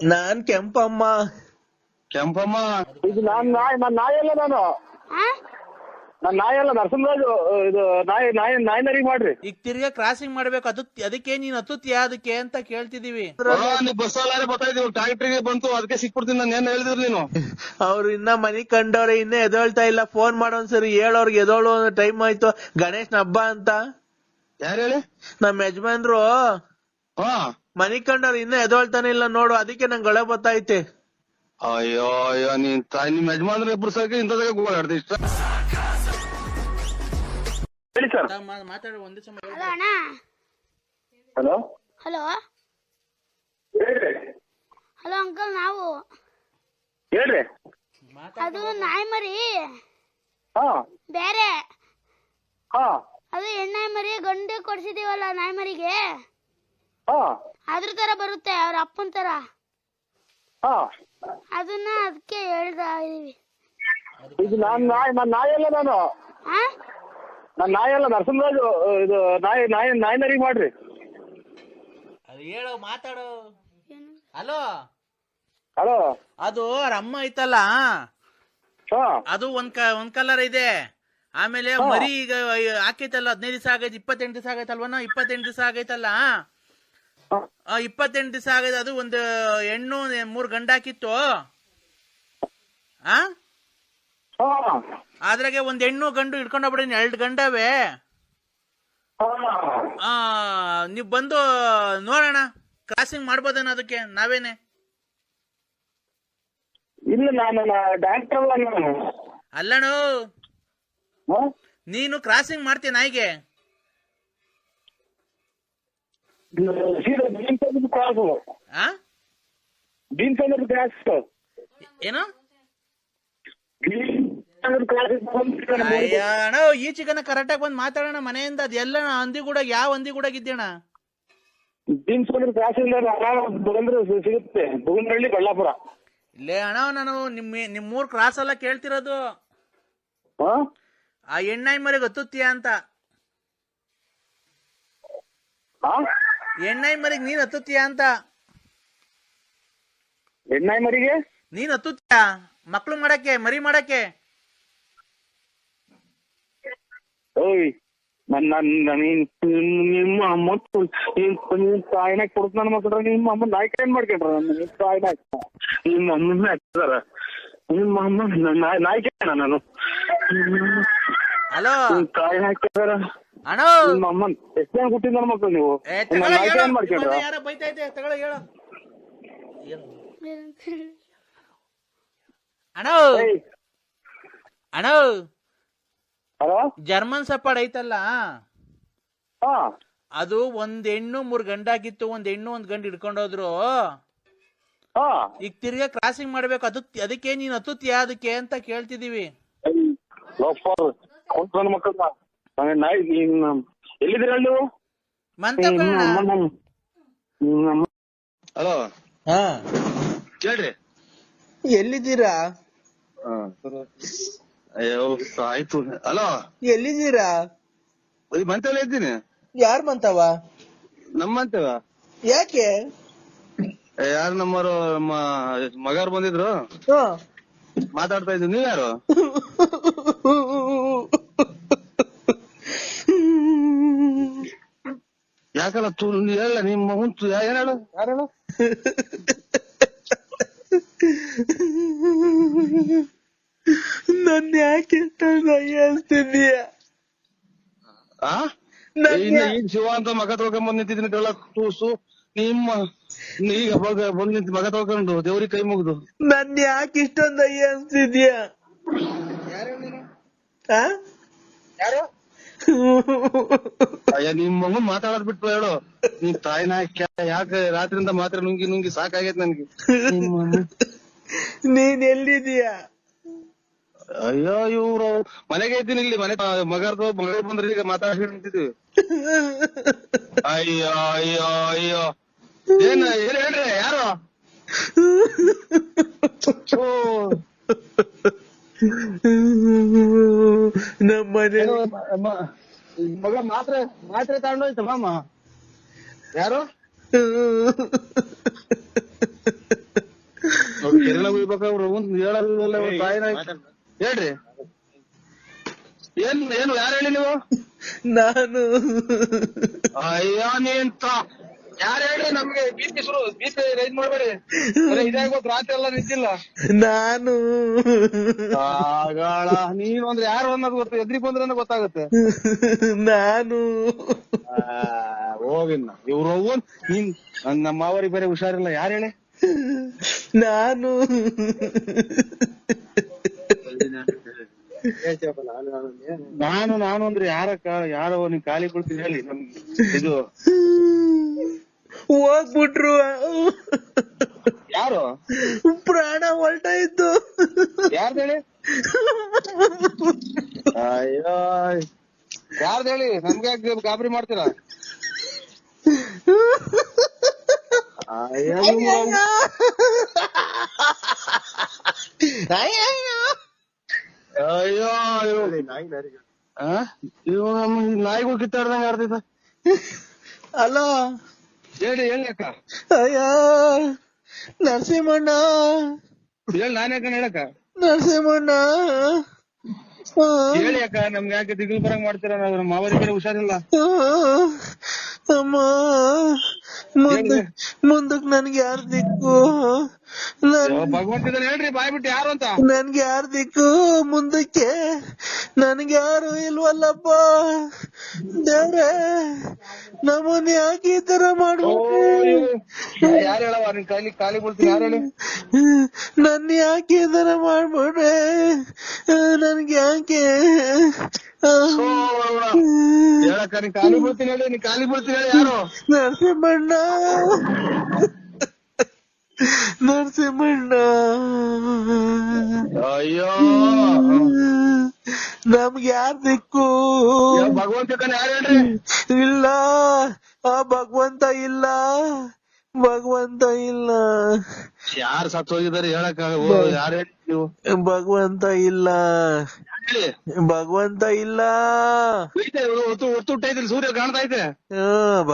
ನಾನ್ ಕೆಂಪಮ್ಮ. ಕೆಂಪಮ್ಮ ಇದು ನಾನ್ ನಾಯಲ್ಲ ನಾನು ನಾಯಲ್ಲ ನರಸಿಂಹರಾಜು. ಇದು ನಾಯಿ ಮಾಡ್ರಿ. ಈಗ ತಿರ್ಗಾ ಕ್ರಾಸಿಂಗ್ ಮಾಡ್ಬೇಕು, ಅದಕ್ಕೆ ನೀನ್ ಹತ್ತುತ್ತೀಯಾ ಅದಕ್ಕೆ ಅಂತ ಕೇಳ್ತಿದೀವಿ. ಬಸ್ ಅಲ್ಲಾರೆ ಬರ್ತಾ ಇದೀವಿ, ಟ್ರಾಕ್ಟರ್ಗೆ ಬಂತು ಅದಕ್ಕೆ ಸಿಕ್ಬಿಡ್ತೀನಿ. ನಾನು ಏನ್ ಹೇಳಿದ್ರು ನೀನು? ಅವ್ರು ಇನ್ನ ಮನಿ ಕಂಡವ್ರೆ, ಇನ್ನ ಎದೊಳ್ತಾ ಇಲ್ಲ. ಫೋನ್ ಮಾಡೋನ್ಸರಿ ಹೇಳೋರ್ಗೆ ಎದೋಳು ಟೈಮ್ ಆಯ್ತು, ಗಣೇಶನ ಹಬ್ಬ ಅಂತ. ಯಾರು ಹೇಳಿ? ನಮ್ ಯಜಮಾನ್ರು ಹಾ ಮನಿ ಕಂಡವ್ರು ಇನ್ನ ಎದೊಳ್ತಾನೆ ಇಲ್ಲ ನೋಡು, ಅದಕ್ಕೆ ನಂಗೆ ಗಳೆ ಬತ್ತೈತೆ. ಅಯ್ಯೋ ಅಯ್ಯೋ, ನಿಮ್ ಯಜಮಾನ್ರ ಇಬ್ರು ಸರ್ಕ ಇಂಥದಾಗ ಗೋಳಾಡ್ದೆ ಇಷ್ಟ. ಹೇಳಿ ಸರ್. ಮಾತಾಡೋ ಒಂದೇ ಸಮಯ. ಹಲೋ ಅಣ್ಣ. ಹಲೋ ಹಲೋ ಹೇಳ್ರಿ. ಹಲೋ ಅಂಕಲ್, ನಾವು ಹೇಳ್ರಿ. ಅದು ನಾಯಿ ಮರಿ ಹಾ ಬೇರೆ, ಹಾ ಅದು ಹೆಣ್ಣಾಯಿ ಮರಿ ಗಂಡು ಕೊಡ್ಸಿದೀವಲ್ಲ ನಾಯಿ ಮರಿಗೆ, ಹಾ ಅದ್ರ ತರ ಬರುತ್ತೆ, ಅವ್ರ ಅಪ್ಪನ್ ತರ. ಹಾ ಅದನ್ನ ಅದಕ್ಕೆ ಹೇಳ್ತಾ ಇದೀವಿ. ಇದು ನಾಯಲ್ಲ ನಾನು ಹಾ ನಾಯಲ್ಲ ನರಸಿಂಹರಾಜು. ಇದು ನಾಯಿ ಮಾಡ್ರಿ. ಅದು ಹೇಳೋ, ಮಾತಾಡೋ. Hello, hello. ಅದು ಅವ್ರ ಅಮ್ಮ ಐತಲ್ಲ, ಹಾ ಅದು ಒಂದ್ ಕಲರ್ ಇದೆ. ಆಮೇಲೆ ಮರಿ ಈಗ ಹಾಕೈತಲ್ಲ, 15 ದಿವಸ ಆಗೈತೆ, 28 ದಿವಸ ಆಗೈತಲ್ವನ, 28 ದಿವಸ ಆಗೈತಲ್ಲ. 28 ದಿವಸ ಆಗೈತೆ. ಅದು ಒಂದು ಹೆಣ್ಣು 3 ಗಂಡ ಹಾಕಿತ್ತು. ಅದ್ರಾಗೆ ಒಂದ್ ಹೆಣ್ಣು ಗಂಡು ಹಿಡ್ಕೊಂಡೋಗ್ಬಿಡಿ, 2 ಗಂಡವೇ. ನೀವ್ ಬಂದು ನೋಡೋಣ, ಕ್ರಾಸಿಂಗ್ ಮಾಡ್ಬೋದೇನೋ ಅದಕ್ಕೆ ನಾವೇನೆ. ಇಲ್ಲ, ನಾನು ಡಾಕ್ಟರ್ ಅಲ್ಲಣು, ನೀನು ಕ್ರಾಸಿಂಗ್ ಮಾಡ್ತೀಯ ನಾಯಿಗೆ? ಏನು ಅಣ್ಣ, ಈಚೆಗನ ಕರೆಕ್ಟಾಗಿ ಬಂದ್ ಮಾತಾಡೋಣ ಮನೆಯಿಂದ. ಅದೆಲ್ಲ ಹಂದಿ ಕೂಡ, ಯಾವ ಹಂದಿ ಕೂಡ ಇದ್ದೇಣ? ಸಿಗುತ್ತೆ ಬುಗುನಹಳ್ಳಿ, ಬಳ್ಳಾಪುರ. ಇಲ್ಲೇ ಅಣ್ಣ, ನಾನು ನಿಮ್ಮೂರ್ ಕ್ರಾಸ್ ಎಲ್ಲ ಕೇಳ್ತಿರೋದು. ಆ ಹೆಣ್ಣಾಯಿ ಮರಿಗೆ ಹತ್ತುತ್ತೀಯ ಅಂತ. ಹೆಣ್ಣಾಯಿ ಮರಿಗೆ ನೀನ್ ಹತ್ತುತ್ತೀಯ ಅಂತ. ಹೆಣ್ಣಾಯಿ ಮರಿಗೆ ನೀನ್ ಹತ್ತುತ್ತೀಯ ಮಕ್ಳು ಮಾಡಕ್ಕೆ, ಮರಿ ಮಾಡಕ್ಕೆ? ಓಯ್, ನಿಮ್ಮ ಅಮ್ಮ ತಾಯಿನ ಕೊಡ್ತ ನನ್ನ ಮಕ್ಕಳ. ನಿಮ್ಮ ಅಮ್ಮ ನಾಯ್ಕ ಏನ್ ಮಾಡ್ಕೊಂಡ್ರ? ನಿಮ್ಮ ತಾಯಿನ ನಿಮ್ಮ ಅಮ್ಮನ ಹಾಕ್ತಾರ. ನಿಮ್ಮ ಅಮ್ಮ ನಾಯ್ಕೇನ ನಾನು? ಹಲೋ, ತಾಯಿನ ಹಾಕ್ತಾರ ಅಣ್ಣ. ನಿಮ್ಮ ಅಮ್ಮನ್ ಎಷ್ಟು ಜನ ಹುಟ್ಟಿದ ನನ್ನ ಮಕ್ಕಳು ನೀವು? ನಾಯ್ಕ ಏನ್ ಮಾಡ್ಕೊಂಡ್ರ? ಯಾರ ಬೈತೈತೆ, ತಗೊಳ ಹೇಳ ಅಣ್ಣ. ಅಣ್ಣ, ಹಲೋ, ಜರ್ಮನ್ ಸಫರ್ಡ್ ಐತಲ್ಲ, ಹಾ, ಅದು ಒಂದ್ ಹೆಣ್ಣು 3 ಗಂಡಾಗಿತ್ತು. ಒಂದ್ ಹೆಣ್ಣು 1 ಗಂಡು ಹಿಡ್ಕೊಂಡೋದ್ರು. ಈಗ ತಿರ್ಗಾ ಕ್ರಾಸಿಂಗ್ ಮಾಡ್ಬೇಕು, ಅದಕ್ಕೆ ನೀನ್ ಹತ್ತುತ್ತೀಯಾ ಅದಕ್ಕೆ ಅಂತ ಕೇಳ್ತಿದೀವಿ. ನನ್ನ ಮಕ್ಕಳ ನಾಯಿ ಎಲ್ಲಿದ್ದೀರ ನೀವು? ಹಲೋ, ಹಾ ಹೇಳ್ರಿ. ಎಲ್ಲಿದ್ದೀರಾ? ಅಯ್ಯೋ ಆಯ್ತು. ಹಲೋ, ಎಲ್ಲಿದ್ದೀರಾ? ಮಂತೇವ ಇದ್ದೀನಿ. ಯಾರ್ ಬಂತವ? ನಮ್ಮ ಮಂತೇವ. ಯಾಕೆ? ಯಾರು ನಮ್ಮರು, ನಮ್ಮ ಮಗಾರು ಬಂದಿದ್ರು, ಮಾತಾಡ್ತಾ ಇದ್ರು. ನೀವ್ ಯಾರು? ಯಾಕಲ್ಲ ಹೇಳ, ನಿಮ್ಮ ಹುಂಚು ಏನ್ ಹೇಳು? ಯಾರು ಹೇಳು? ನನ್ನ ಯಾಕೆ ಅನ್ಸ್ತಿದೀಯ? ಈಗ ಶಿವ ಅಂತ ಮಗ ತೊಳ್ಕೊಂಡ್ ನಿಂತಿದ್ದೀನಿ ಕಳ್ಳ ತೂಸು. ನಿಮ್ಮ ಈಗ ಬಂದ್ ನಿಂತ ಮಗ ತೊಳ್ಕೊಂಡು ದೇವ್ರಿಗೆ ಕೈ ಮುಗ್ದು ನನ್ ಯಾಕೆ ಇಷ್ಟೊಂದು ಅಯ್ಯ ಅನ್ಸ್ತಿದ್ಯಾ? ಯಾರು? ಅಯ್ಯ, ನಿಮ್ ಮಗನ್ ಮಾತಾಡೋದ್ ಬಿಟ್ಟು ಹೇಳು. ನೀನ್ ತಾಯಿನ ಯಾಕೆ ರಾತ್ರಿಯಿಂದ ಮಾತ್ರ ನುಂಗಿ ಸಾಕಾಗೈತ್ ನನ್ಗೆ. ನೀನ್ ಎಲ್ಲಿದೀಯಾ? ಅಯ್ಯೋ, ಇವ್ರು ಮನೆಗೆ ಇದ್ದೀನಿ. ಇಲ್ಲಿ ಮನೆ ಮಗ ಬಂದ್ರೆ ಈಗ ಮಾತಾಡ್ಕೊಂಡು ನಿಂತಿದ್ವಿ. ಅಯ್ಯೋ ಅಯ್ಯೋ ಅಯ್ಯೋ, ಏನ್ ಹೇಳ್ರಿ? ಯಾರು? ನಮ್ಮನೆ ಮಗ ಮಾತ್ರೆ ತಗೊಂಡೋಯ್ತ ಮಾಮ. ಯಾರು? ಕೆರೆನ ಉಯ್ಬೇಕಾವ್ರು ಹೇಳಲ್ಲ ತಾಯಿನ ಹೇಳ್ರಿ ಏನು ಯಾರು ಹೇಳಿ ನೀವು? ನಾನು ಅಯ್ಯ ನೀಂತ ಯಾರು ಹೇಳಿ ನಮ್ಗೆ ಬೀಸಿ ರೈಸ್ ಮಾಡ್ಬೇಡಿ ಇದಾಗೋತ್ ರಾತ್ರಿ ಎಲ್ಲ ನಿಂತಿಲ್ಲ. ನಾನು ಆಗಾಳ ನೀನು ಅಂದ್ರೆ ಯಾರು ಅನ್ನೋದು ಗೊತ್ತ ಎದ್ರಿ ಬಂದ್ರೆ ಗೊತ್ತಾಗುತ್ತೆ. ನಾನು ಹೋಗಿನ್ನ ಇವ್ರು ನೀನ್ ನಮ್ಮ ಮಾವರಿಗೆ ಬೇರೆ ಹುಷಾರಿಲ್ಲ ಯಾರು ಹೇಳಿ? ನಾನು ನಾನು ಅಂದ್ರೆ ಯಾರೋ ನೀನ್ ಖಾಲಿ ಕೊಡ್ತೀನಿ ಹೇಳಿ ನಮ್ಗೆ ಇದು ಹೋಗ್ಬಿಟ್ರು. ಯಾರು ಪ್ರಾಣ ಹೊಲ್ಟಾಯ್ತು. ಯಾರ್ದು ಹೇಳಿ? ಅಯ್ಯೋ ಯಾರ್ದು ಹೇಳಿ? ನಮ್ಗೆ ಗಾಬರಿ ಮಾಡ್ತೀರಾ? ಅಯ್ಯೋ ನಾಯಿಗಳು ಕಿತ್ತಾಡ್ದಂಗ ಆಡ್ತೈತ. ಅಲೋ ಹೇಳಿ ಅಕ್ಕ. ಅಯ್ಯ ನರಸಿಂಹಣ್ಣ, ಹೇಳಿ ನಾನೇ ಅಕ್ಕ ಹೇಳಕ್ಕ. ನರಸಿಂಹಣ್ಣ ಹೇಳಿ ಅಕ್ಕ, ನಮ್ಗೆ ಯಾಕೆ ದಿಗಿಲ್ ಬರಂಗ್ ಮಾಡ್ತೀರಾ? ನಾವು ನಮ್ಮ ಮಾವರಿಗೆ ಬೇರೆ ಹುಷಾರಿಲ್ಲ. ಅಮ್ಮ ಮುಂದಕ್ ನನ್ಗೆ ಯಾರ್ ದಿಕ್ಕು? ಭಗವಂತಿದ್ದಾನೆ ಹೇಳ್ರಿ ಬಾಯ್ ಬಿಟ್ಟು ಯಾರು ಅಂತ. ನನ್ಗೆ ಯಾರ್ ದಿಕ್ಕು ಮುಂದಕ್ಕೆ? ನನ್ಗೆ ಯಾರು ಇಲ್ವಲ್ಲಪ್ಪ ದೇವ್ರೆ, ನಮ್ಮನ್ ಯಾಕೆ ಈ ತರ ಮಾಡ್ಬಿಟ್ರೆ? ಯಾರು ಹೇಳವ ನಿನ್ ಖಾಲಿ ಬಿಡ್ತೀನಿ ಯಾರು ಹೇಳಿ? ನನ್ ಯಾಕೆ ಈ ತರ ಮಾಡ್ಬಿಟ್ರೆ? ನನ್ಗೆ ಯಾಕೆ ಹೇಳಕ್ಕ, ನೀನ್ ಖಾಲಿ ಬಿಡ್ತೀನಿ ಹೇಳಿ, ನೀನ್ ಖಾಲಿ ಬಿಡ್ತೀನಿ ಹೇಳಿ. ಯಾರು? ನರಸಿಂಹಣ್ಣ, ನರಸಿಂಹಣ್ಣ. ಅಯ್ಯೋ ನಮ್ಗೆ ಯಾರ್ ದಿಕ್ಕು? ಭಗವಂತ ಯಾರು ಹೇಳ್ರಿ? ಇಲ್ಲ, ಆ ಭಗವಂತ ಇಲ್ಲ, ಭಗವಂತ ಇಲ್ಲ. ಯಾರು ಸತ್ತು ಹೋಗಿದ್ದಾರೆ ಹೇಳಕ್ಕ? ಯಾರು ಹೇಳಿ ನೀವು? ಭಗವಂತ ಇಲ್ಲ, ಹೇಳಿ. ಭಗವಂತ ಇಲ್ಲ. ಹುಟ್ಟೈತಿಲ್ಲ, ಸೂರ್ಯ ಕಾಣ್ತಾ ಐತೆ.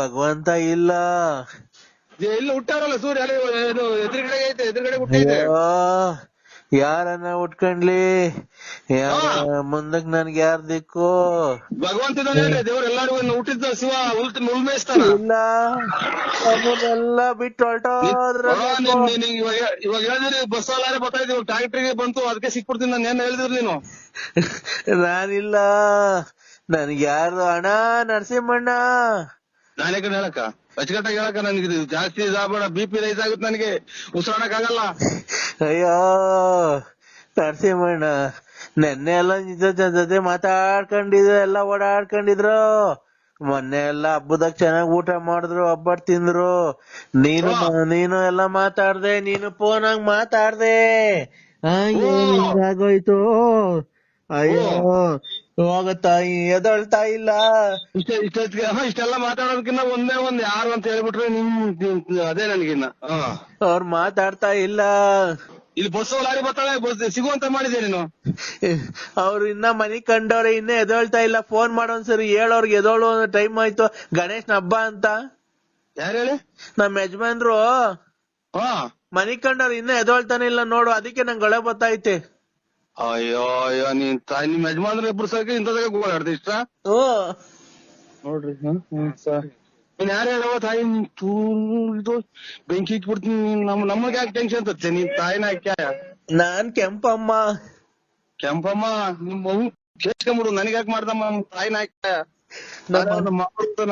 ಭಗವಂತ ಇಲ್ಲ. ಇಲ್ಲ ಹುಟ್ಟಾರಲ್ಲ ಸೂರ್ಯ, ಎದುರುಗಡೆ ಐತೆ, ಎದುರುಗಡೆ ಹುಟ್ಟೈತೆ. ಯಾರನ್ನ ಉಟ್ಕೊಂಡ್ಲಿ, ಮುಂದಕ್ ನನ್ಗೆ ಯಾರ್ ದಿಕ್ಕು? ಭಗವಂತ ಹೇಳ್ರಿ, ದೇವ್ರ ಎಲ್ಲಾರು ಹುಟ್ಟಿದ್ದ ಶಿವ ಉಳ್ಮೇಯಿಸ್ತಾನ. ಇಲ್ಲ, ಅವನ್ನೆಲ್ಲ ಬಿಟ್ಟು ಹೊರಟೋದ್ರ. ಇವಾಗ ಹೇಳಿದ್ರಿ ಬಸ್ ಅಲ್ಲಾರೆ ಬರ್ತಾ ಇದ್ದೀವಿ, ಟ್ರಾಕ್ಟರ್ಗೆ ಬಂತು ಅದಕ್ಕೆ ಸಿಕ್ಬಿಡ್ತೀನಿ ನಾನು. ಏನ್ ಹೇಳಿದ್ರಿ ನೀನು? ನಾನಿಲ್ಲ, ನನ್ಗೆ ಯಾರು ಅಣ್ಣ? ನರಸಿಂಹಣ್ಣ. ನಾನೇ ಕಡೆ ಹೇಳಕ್ಕ, ಅಚ್ಚುಕಟ್ಟಾಗಿ ಹೇಳಕ್ಕ. ನನ್ಗೆ ಜಾಸ್ತಿ ಇದಾಗಬೇಡ, BP ರೈಸ್ ಆಗುತ್ತೆ, ನನಗೆ ಉಸಿರಾಡಕ್ ಆಗಲ್ಲ. ಅಯ್ಯೋ ನರಸಿಂಹಣ್ಣ, ನೆನ್ನೆ ಎಲ್ಲ ನಿಜ ಜೊತೆ ಮಾತಾಡ್ಕೊಂಡಿದ್ರು, ಎಲ್ಲ ಓಡಾಡ್ಕೊಂಡಿದ್ರು. ಮೊನ್ನೆ ಎಲ್ಲ ಹಬ್ಬದಾಗ ಚೆನ್ನಾಗ್ ಊಟ ಮಾಡಿದ್ರು, ಹಬ್ಬ ತಿಂದ್ರು. ನೀನು ಎಲ್ಲ ಮಾತಾಡ್ದೆ, ನೀನು ಫೋನಾಗ ಮಾತಾಡ್ದೆ. ಹಿಂಗಾಗೋಯ್ತು. ಅಯ್ಯೋ ಹೋಗತ್ತಾ, ಎದೊಳ್ತಾ ಇಲ್ಲ. ಇಷ್ಟೆಲ್ಲ ಮಾತಾಡೋದಕ್ಕಿನ್ನ ಒಂದ್ ಯಾರು ಅಂತ ಹೇಳ್ಬಿಟ್ರೆ ನಿಮ್ ಅದೇ ನನಗಿನ್ನ. ಅವ್ರು ಮಾತಾಡ್ತಾ ಇಲ್ಲ. ಇಲ್ಲಿ ಬಸ್ ಲಾರಿ ಬರ್ತಾಳೆ, ಸಿಗುವಂತ ಮಾಡಿದೆ ನೀನು. ಅವ್ರು ಇನ್ನ ಮನಿ ಕಂಡವ್ರೆ, ಇನ್ನ ಎದೊಳ್ತಾ ಇಲ್ಲ. ಫೋನ್ ಮಾಡೋನ್ಸರಿ ಹೇಳೋರ್ಗೆ ಎದೋಳು ಟೈಮ್ ಆಯ್ತು, ಗಣೇಶನ ಹಬ್ಬ ಅಂತ. ಯಾರು ಹೇಳಿ? ನಮ್ ಯಜಮಾನ್ರು ಮನಿ ಕಂಡವ್ರು ಇನ್ನ ಎದೊಳ್ತಾನೆ ಇಲ್ಲ ನೋಡು, ಅದಕ್ಕೆ ನಂಗೆ ಗಳೆ ಬತ್ತೈತೆ. ಅಯ್ಯೋ ಅಯ್ಯೋ, ನಿಮ್ ಯಜಮಾನ್ರ ಇಬ್ರು ಸರಿ ಇಂಥದಾಗ ಗೋಳಾಡ್ದೆ ಇಷ್ಟ ನೋಡ್ರಿ. ನೀನ್ ಯಾರು ಹೇಳವ ತಾಯಿ? ಇದು ಬೆಂಕಿ ಇಟ್ಬಿಡ್ತೀನಿ. ನಮಗೆ ಯಾಕೆ ಟೆನ್ಷನ್ ತತ್ತೆ? ನೀನ್ ತಾಯಿನ ಹಾಕ್ಯ? ನಾನ್ ಕೆಂಪಮ್ಮ. ಕೆಂಪಮ್ಮ ನಿಮ್ ಮಗು ಕೇಳ್ಕೊಂಬಿಡು, ನನಗ್ ಯಾಕೆ ಮಾಡ್ದಮ್ಮ? ತಾಯಿನ ಹಾಕ್ಯ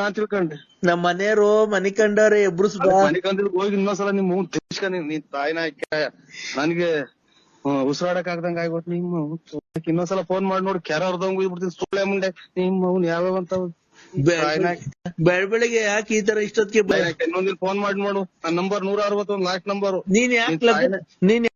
ನಾನ್ ತಿಳ್ಕೊಂಡೆ. ನಮ್ ಮನೆಯವರು ಮನಿ ಕಂಡವ್ರೆ ಎಬ್ರುಸ್ ಮನೆ ಕಂದಿಲ್ ಹೋಗಿ ಇನ್ನೊಂದ್ಸಲ ನಿಮ್ ಮಗು ತಿಳಿಸ್ಕೊಂಡಿ, ನೀನ್ ತಾಯಿನ ಹಾಕ್ಯ. ನನ್ಗೆ ಉಸಿರಾಡಕ್ ಆಗ್ದಂಗ ಆಗ್ಬಿಟ್ಟು ನಿಮ್ಮ ಇನ್ನೊಂದ್ಸಲ ಫೋನ್ ಮಾಡಿ ನೋಡಿ, ಕೆರ ಹೊರದಂಗ್ ಬಿಡ್ತೀನಿ ಸುಳ್ಳೆ ಮುಂಡೆ. ನಿಮ್ ಮಗನ್ ಯಾವ್ಯಾವ ಅಂತ ಬೆಳಗ್ಗೆ ಯಾಕೆ ಈ ತರ ಇಷ್ಟೊತ್ತಿಗೆ ಇನ್ನೊಂದಿನ ಫೋನ್ ಮಾಡಿ ನೋಡು. ನನ್ನ ನಂಬರ್ 161 ಲಾಸ್ಟ್ ನಂಬರ್. ನೀನ್ ಯಾಕೆ